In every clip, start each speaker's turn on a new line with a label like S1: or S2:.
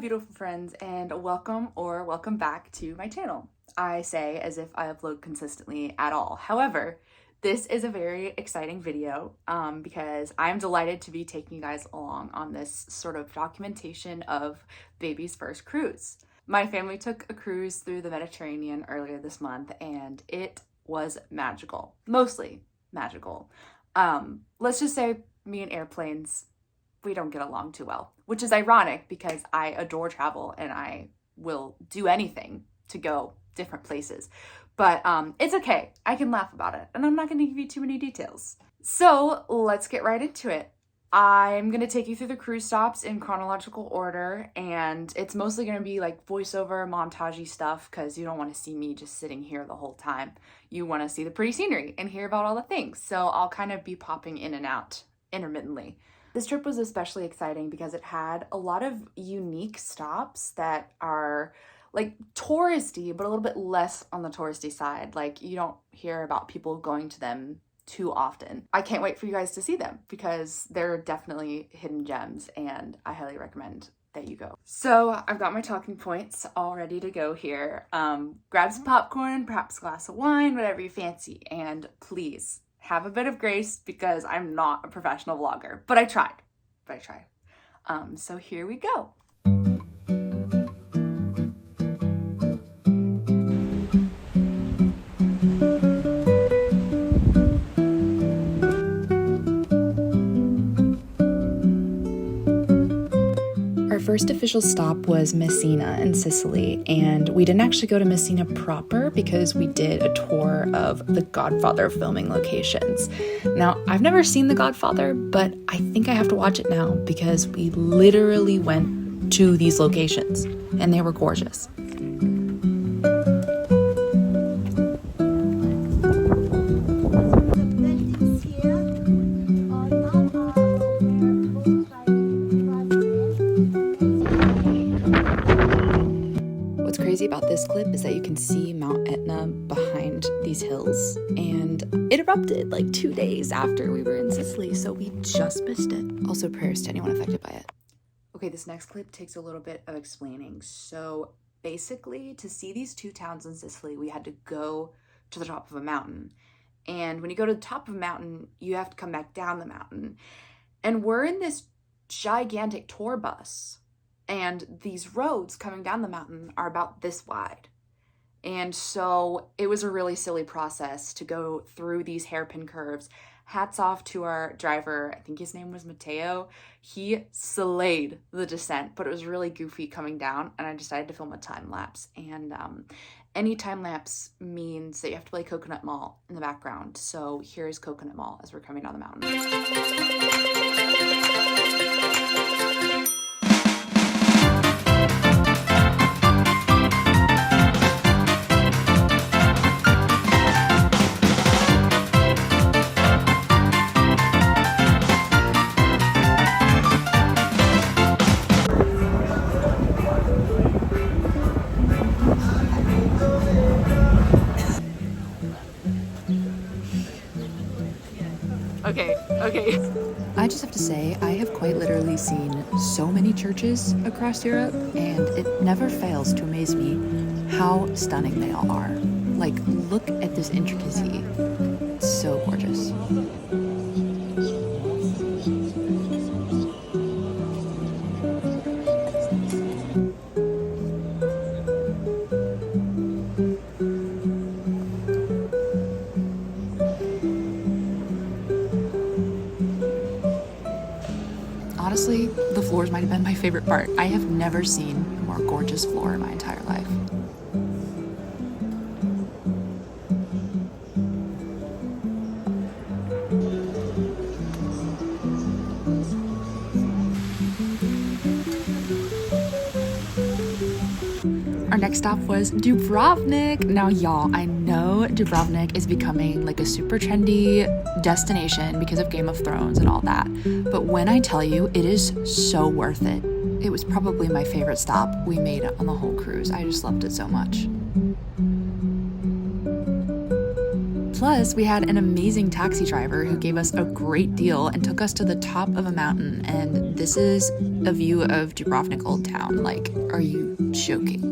S1: beautiful friends, and welcome back to my channel. I say as if I upload consistently at all. However, this is a very exciting video because I'm delighted to be taking you guys along on this sort of documentation of baby's first cruise. My family took a cruise through the Mediterranean earlier this month, and it was magical. Mostly magical. Let's just say me and airplanes, we don't get along too well, which is ironic because I adore travel and I will do anything to go different places. But it's okay. I can laugh about it, and I'm not going to give you too many details. So let's get right into it. I'm going to take you through the cruise stops in chronological order, and it's mostly going to be like voiceover, montage-y stuff because you don't want to see me just sitting here the whole time. You want to see the pretty scenery and hear about all the things. So I'll kind of be popping in and out intermittently. This trip was especially exciting because it had a lot of unique stops that are like touristy, but a little bit less on the touristy side. Like you don't hear about people going to them too often. I can't wait for you guys to see them because they're definitely hidden gems and I highly recommend that you go. So I've got my talking points all ready to go here. Grab some popcorn, perhaps a glass of wine, whatever you fancy, and please have a bit of grace because I'm not a professional vlogger, but I tried. So here we go. Our first official stop was Messina in Sicily, and we didn't actually go to Messina proper because we did a tour of the Godfather filming locations. Now, I've never seen The Godfather, but I think I have to watch it now because we literally went to these locations, and they were gorgeous. About this clip is that you can see Mount Etna behind these hills, and it erupted like 2 days after we were in Sicily, so we just missed it. Also, prayers to anyone affected by it. Okay, this next clip takes a little bit of explaining. So basically, to see these two towns in Sicily, we had to go to the top of a mountain, and when you go to the top of a mountain, you have to come back down the mountain, and we're in this gigantic tour bus. And these roads coming down the mountain are about this wide. And so it was a really silly process to go through these hairpin curves. Hats off to our driver. I think his name was Matteo. He slayed the descent, but it was really goofy coming down. And I decided to film a time lapse. And any time lapse means that you have to play Coconut Mall in the background. So here's Coconut Mall as we're coming down the mountain. Okay. I just have to say, I have quite literally seen so many churches across Europe, and it never fails to amaze me how stunning they all are. Like, look at this intricacy. It's so gorgeous. Honestly, the floors might have been my favorite part. I have never seen a more gorgeous floor in my entire life. Our next stop was Dubrovnik. Now, y'all, I know Dubrovnik is becoming like a super trendy destination because of Game of Thrones and all that. But when I tell you, it is so worth it. It was probably my favorite stop we made on the whole cruise. I just loved it so much. Plus, we had an amazing taxi driver who gave us a great deal and took us to the top of a mountain. And this is a view of Dubrovnik Old Town. Like, are you joking?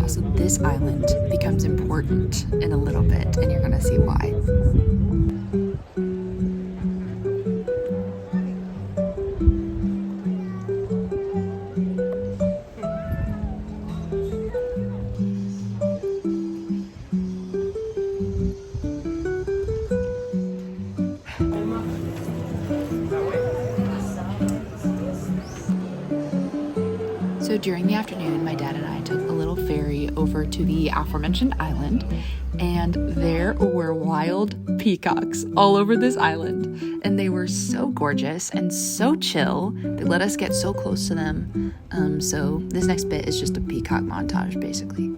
S1: Also, this island becomes important in a little bit, and you're gonna see why. So during the afternoon, my dad and I took a little ferry over to the aforementioned island, and there were wild peacocks all over this island. And they were so gorgeous and so chill. They let us get so close to them. So this next bit is just a peacock montage, basically.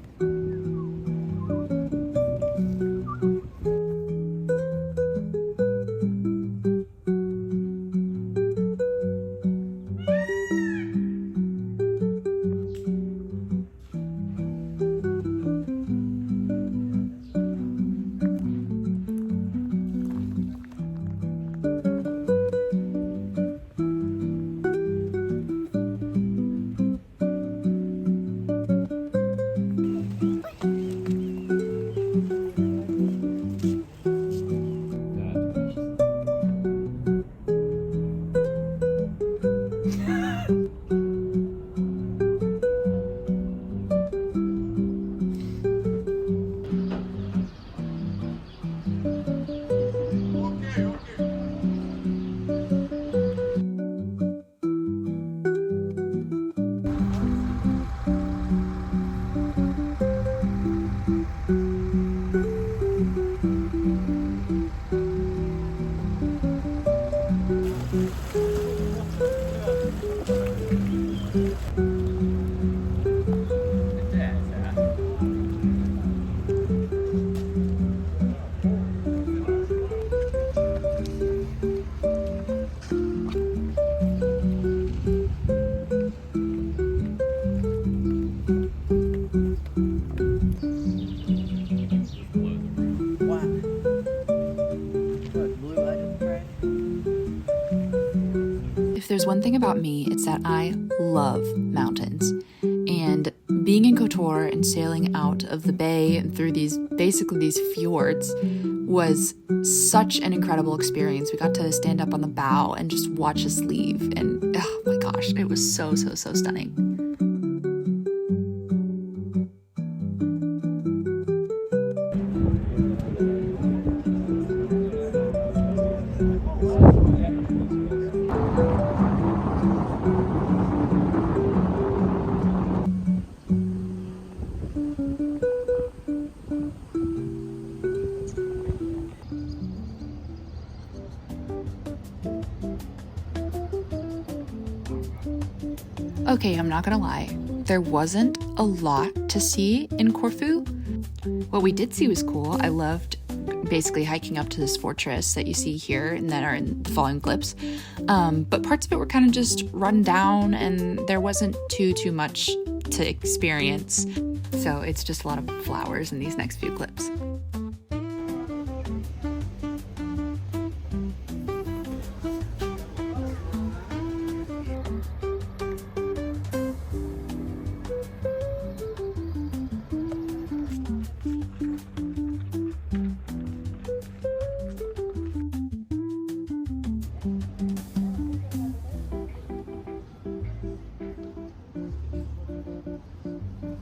S1: If there's one thing about me, it's that I love mountains. And being in Kotor and sailing out of the bay and through these fjords was such an incredible experience. We got to stand up on the bow and just watch us leave. And oh my gosh, it was so stunning. Okay, I'm not gonna lie, there wasn't a lot to see in Corfu. What we did see was cool. I loved basically hiking up to this fortress that you see here and that are in the following clips. But parts of it were kind of just run down and there wasn't too much to experience. So it's just a lot of flowers in these next few clips.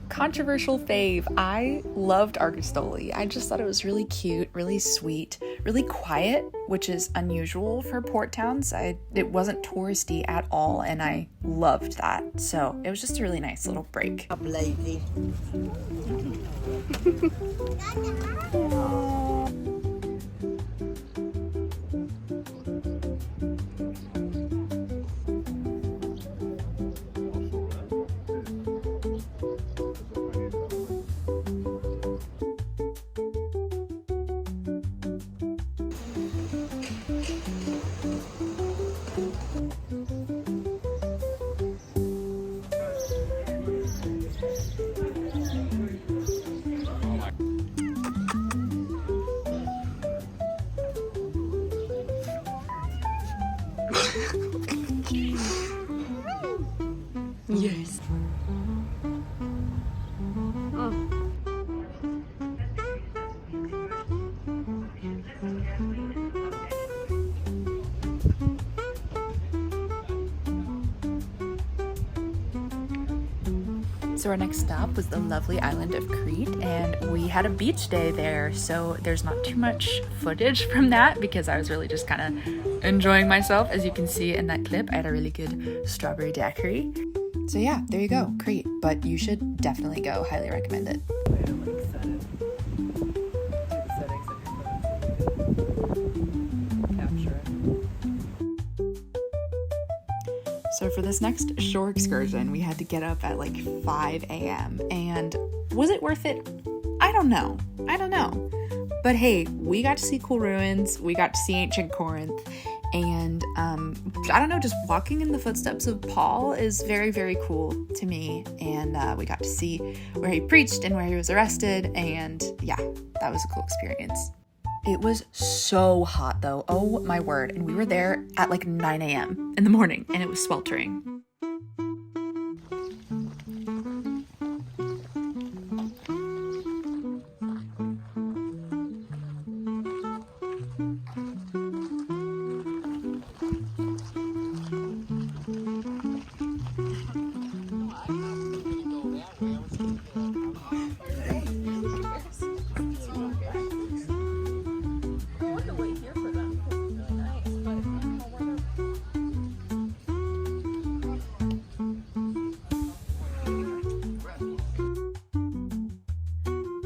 S1: Controversial fave. I loved Argostoli. I just thought it was really cute, really sweet, really quiet, which is unusual for port towns. It wasn't touristy at all, and I loved that. So it was just a really nice little break.
S2: Lady.
S1: So our next stop was the lovely island of Crete, and we had a beach day there, so there's not too much footage from that because I was really just kind of enjoying myself. As you can see in that clip, I had a really good strawberry daiquiri. So yeah, there you go, Crete, but you should definitely go. Highly recommend it. So for this next shore excursion, we had to get up at like 5 a.m. And was it worth it? I don't know. But hey, we got to see cool ruins. We got to see ancient Corinth. And I don't know, just walking in the footsteps of Paul is very, very cool to me. And we got to see where he preached and where he was arrested. And yeah, that was a cool experience. It was so hot though, oh my word, and we were there at like 9 a.m. in the morning and it was sweltering.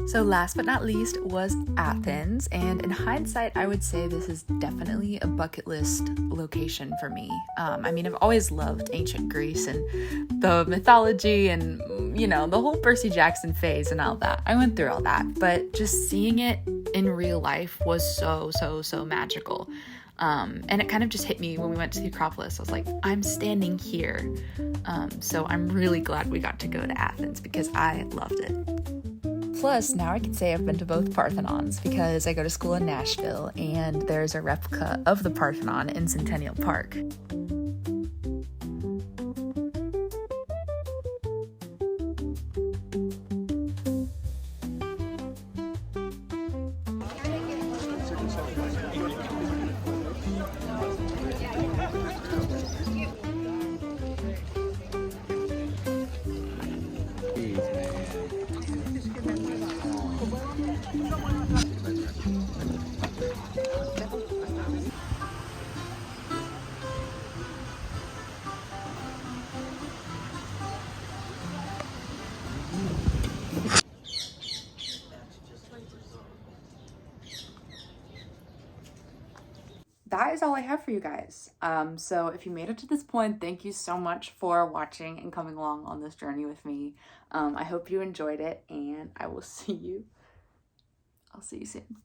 S1: So last but not least was Athens, and in hindsight, I would say this is definitely a bucket list location for me. I mean, I've always loved ancient Greece and the mythology and, you know, the whole Percy Jackson phase and all that. I went through all that, but just seeing it in real life was so magical. And it kind of just hit me when we went to the Acropolis. I was like, I'm standing here. So I'm really glad we got to go to Athens because I loved it. Plus, now I can say I've been to both Parthenons because I go to school in Nashville and there's a replica of the Parthenon in Centennial Park. That is all I have for you guys. So if you made it to this point, thank you so much for watching and coming along on this journey with me. I hope you enjoyed it, and I'll see you soon.